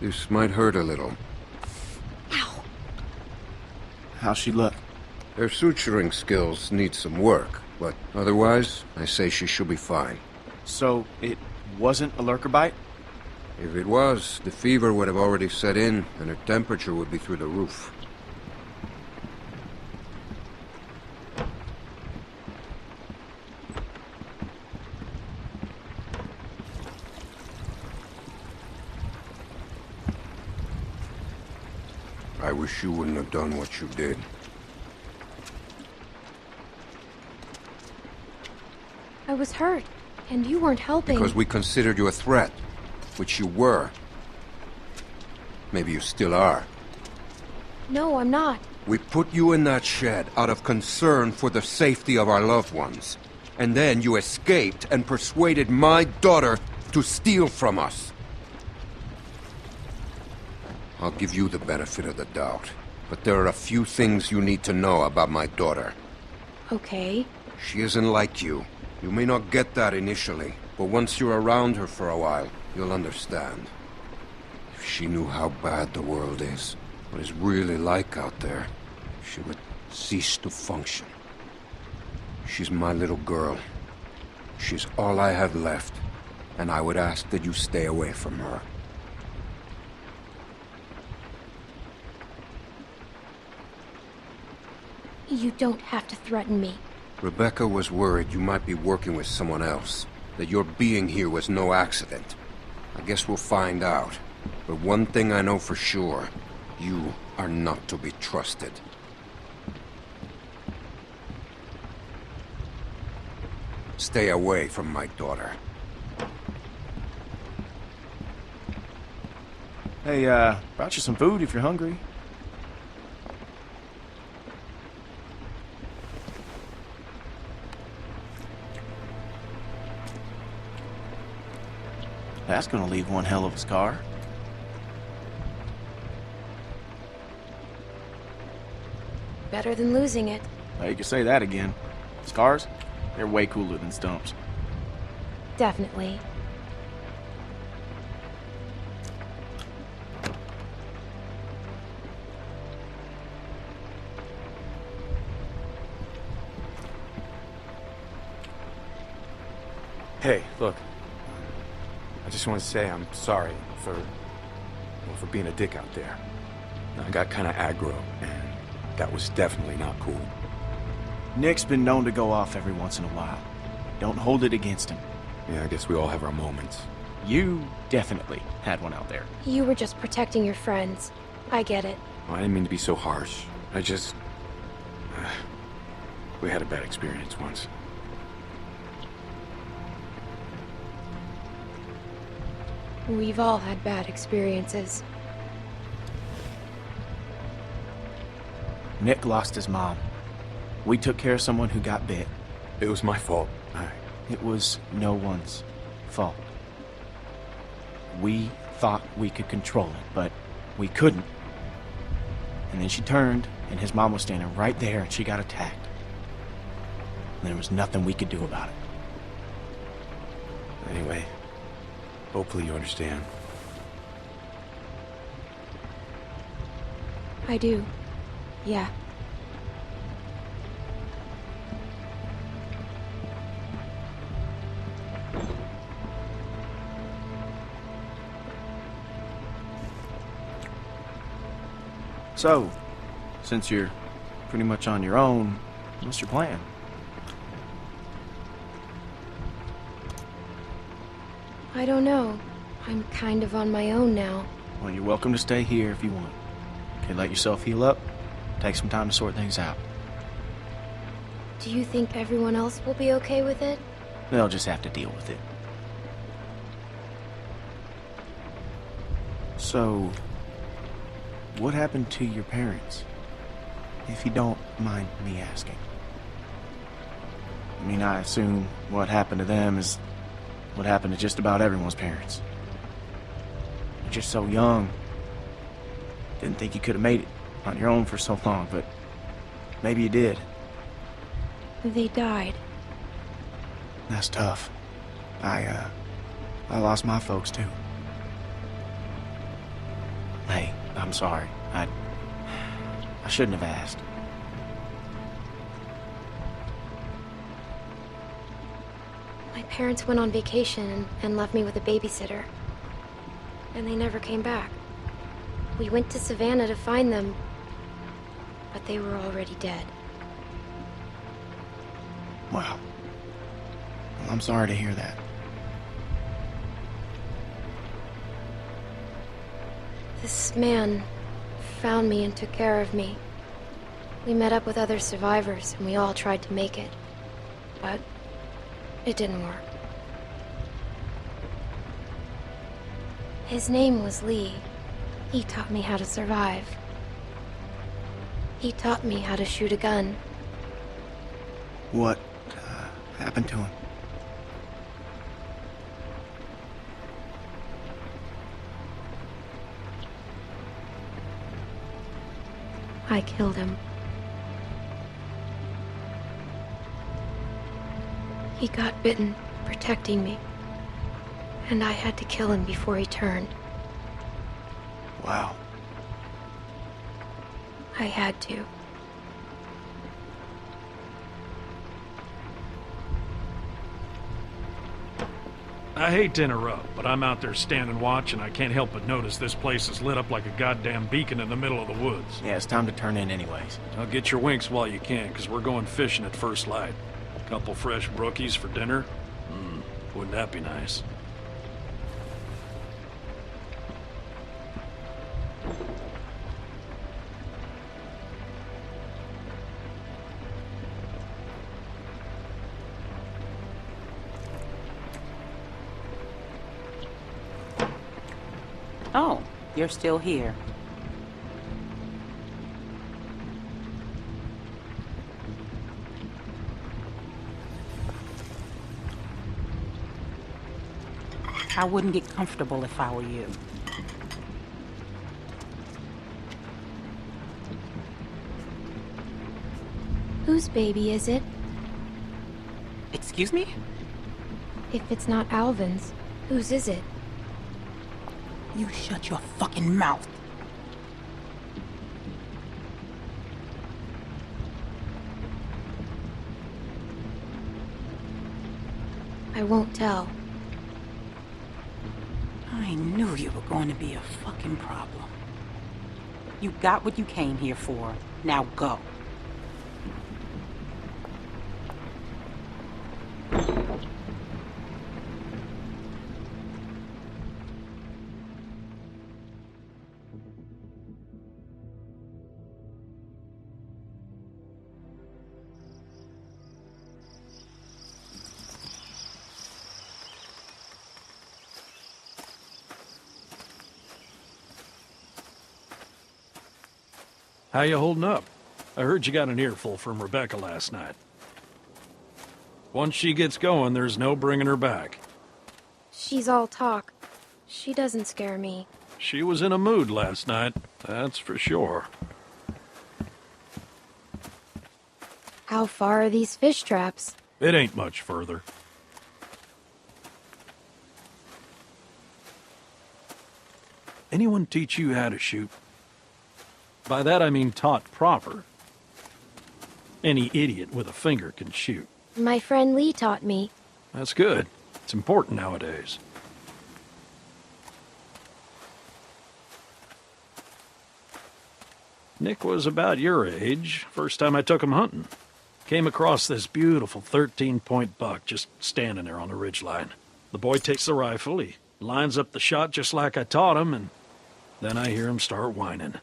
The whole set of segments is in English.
This might hurt a little. Ow. How's she look? Her suturing skills need some work, but otherwise, I say she should be fine. So, it wasn't a lurker bite? If it was, the fever would have already set in, and her temperature would be through the roof. I wish you wouldn't have done what you did. I was hurt, and you weren't helping. Because we considered you a threat, which you were. Maybe you still are. No, I'm not. We put you in that shed out of concern for the safety of our loved ones. And then you escaped and persuaded my daughter to steal from us. I'll give you the benefit of the doubt, but there are a few things you need to know about my daughter. Okay. She isn't like you. You may not get that initially, but once you're around her for a while, you'll understand. If she knew how bad the world is, what it's really like out there, she would cease to function. She's my little girl. She's all I have left, and I would ask that you stay away from her. You don't have to threaten me. Rebecca was worried you might be working with someone else, that your being here was no accident. I guess we'll find out. But one thing I know for sure, you are not to be trusted. Stay away from my daughter. Hey, brought you some food if you're hungry. That's gonna leave one hell of a scar. Better than losing it. You can say that again. Scars? They're way cooler than stumps. Definitely. Hey, look. I just want to say I'm sorry for being a dick out there. I got kind of aggro, and that was definitely not cool. Nick's been known to go off every once in a while. Don't hold it against him. Yeah, I guess we all have our moments. You definitely had one out there. You were just protecting your friends. I get it. Well, I didn't mean to be so harsh. I just... we had a bad experience once. We've all had bad experiences. Nick lost his mom. We took care of someone who got bit. It was my fault. It was no one's fault. We thought we could control it, but we couldn't. And then she turned, and his mom was standing right there, and she got attacked. And there was nothing we could do about it. Anyway, hopefully you understand. I do. Yeah. So, since you're pretty much on your own, what's your plan? I don't know. I'm kind of on my own now. Well, you're welcome to stay here if you want. Okay, let yourself heal up. Take some time to sort things out. Do you think everyone else will be okay with it? They'll just have to deal with it. So, what happened to your parents? If you don't mind me asking. I mean, I assume what happened to them is what happened to just about everyone's parents. You're just so young. Didn't think you could have made it on your own for so long, but maybe you did. They died. That's tough. I lost my folks too. Hey, I'm sorry. I shouldn't have asked. My parents went on vacation and left me with a babysitter. And they never came back. We went to Savannah to find them, but they were already dead. Wow. Well, I'm sorry to hear that. This man found me and took care of me. We met up with other survivors and we all tried to make it. But it didn't work. His name was Lee. He taught me how to survive. He taught me how to shoot a gun. What happened to him? I killed him. He got bitten, protecting me. And I had to kill him before he turned. Wow. I had to. I hate to interrupt, but I'm out there standing watch and I can't help but notice this place is lit up like a goddamn beacon in the middle of the woods. Yeah, it's time to turn in anyways. I'll get your winks while you can, because we're going fishing at first light. Couple fresh brookies for dinner? Wouldn't that be nice? Oh, you're still here. I wouldn't get comfortable if I were you. Whose baby is it? Excuse me? If it's not Alvin's, whose is it? You shut your fucking mouth. I won't tell. I knew you were going to be a fucking problem. You got what you came here for. Now go. How you holding up? I heard you got an earful from Rebecca last night. Once she gets going, there's no bringing her back. She's all talk. She doesn't scare me. She was in a mood last night, that's for sure. How far are these fish traps? It ain't much further. Anyone teach you how to shoot? By that I mean taught proper. Any idiot with a finger can shoot. My friend Lee taught me. That's good. It's important nowadays. Nick was about your age, first time I took him hunting. Came across this beautiful 13-point buck just standing there on the ridgeline. The boy takes the rifle, he lines up the shot just like I taught him, and then I hear him start whining.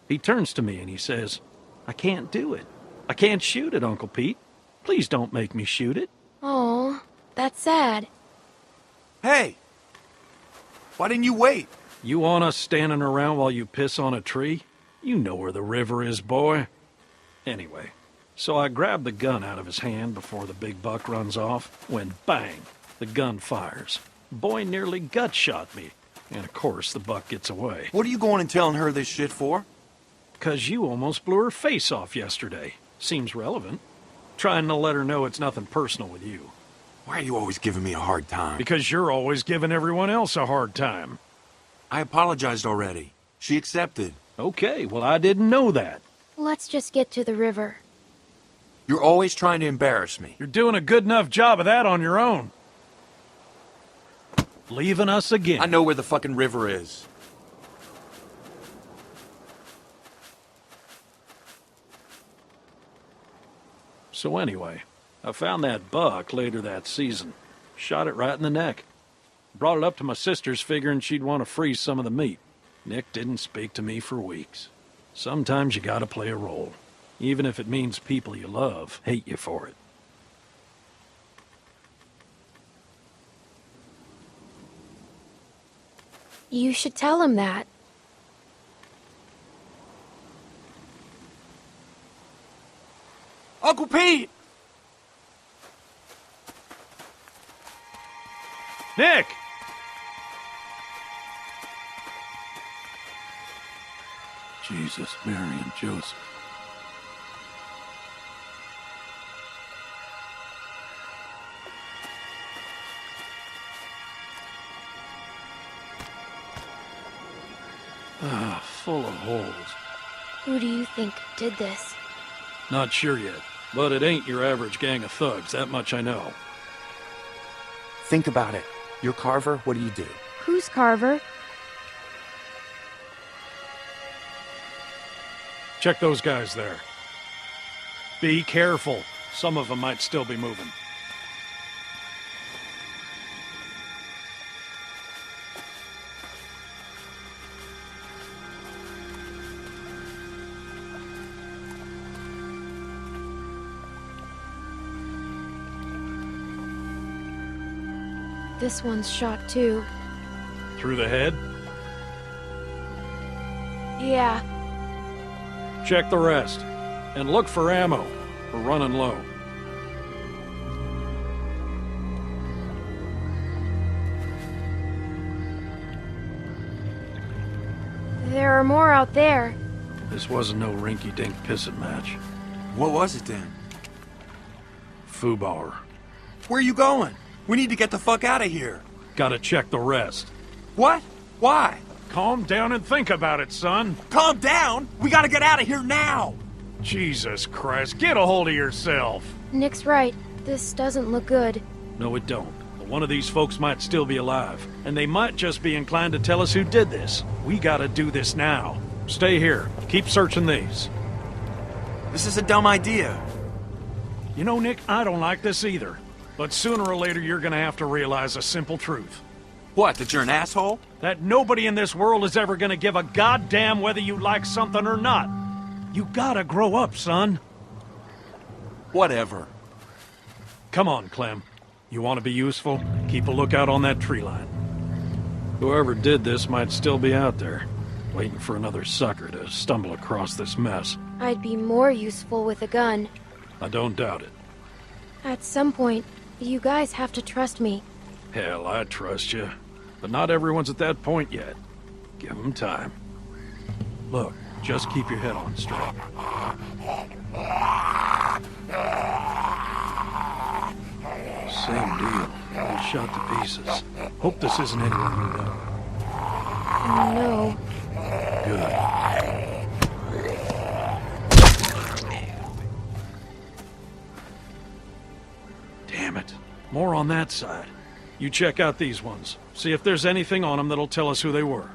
He turns to me and he says, "I can't do it. I can't shoot it, Uncle Pete. Please don't make me shoot it." Oh, that's sad. Hey! Why didn't you wait? You want us standing around while you piss on a tree? You know where the river is, boy. Anyway, so I grabbed the gun out of his hand before the big buck runs off, when bang, the gun fires. Boy nearly gut shot me, and of course the buck gets away. What are you going and telling her this shit for? 'Cause you almost blew her face off yesterday. Seems relevant. Trying to let her know it's nothing personal with you. Why are you always giving me a hard time? Because you're always giving everyone else a hard time. I apologized already. She accepted. Okay, well, I didn't know that. Let's just get to the river. You're always trying to embarrass me. You're doing a good enough job of that on your own. Leaving us again. I know where the fucking river is. So anyway, I found that buck later that season. Shot it right in the neck. Brought it up to my sister's figuring she'd want to freeze some of the meat. Nick didn't speak to me for weeks. Sometimes you gotta play a role, even if it means people you love hate you for it. You should tell him that. Uncle Pete! Nick! Jesus, Mary, and Joseph. Ah, full of holes. Who do you think did this? Not sure yet, but it ain't your average gang of thugs, that much I know. Think about it. You're Carver, what do you do? Who's Carver? Check those guys there. Be careful. Some of them might still be moving. This one's shot too. Through the head? Yeah. Check the rest. And look for ammo. We're running low. There are more out there. This wasn't no rinky-dink pissing match. What was it then? Foobar. Where are you going? We need to get the fuck out of here. Gotta check the rest. What? Why? Calm down and think about it, son. Calm down! We gotta get out of here now! Jesus Christ, get a hold of yourself. Nick's right. This doesn't look good. No, it don't. But one of these folks might still be alive, and they might just be inclined to tell us who did this. We gotta do this now. Stay here. Keep searching these. This is a dumb idea. You know, Nick, I don't like this either. But sooner or later, you're gonna have to realize a simple truth. What, that you're an asshole? That nobody in this world is ever gonna give a goddamn whether you like something or not. You gotta grow up, son. Whatever. Come on, Clem. You want to be useful? Keep a lookout on that tree line. Whoever did this might still be out there, waiting for another sucker to stumble across this mess. I'd be more useful with a gun. I don't doubt it. At some point, you guys have to trust me. Hell, I trust you. But not everyone's at that point yet. Give them time. Look, just keep your head on straight. Same deal. All shot to pieces. Hope this isn't anyone you know. No. Good. Damn it. More on that side. You check out these ones. See if there's anything on them that'll tell us who they were.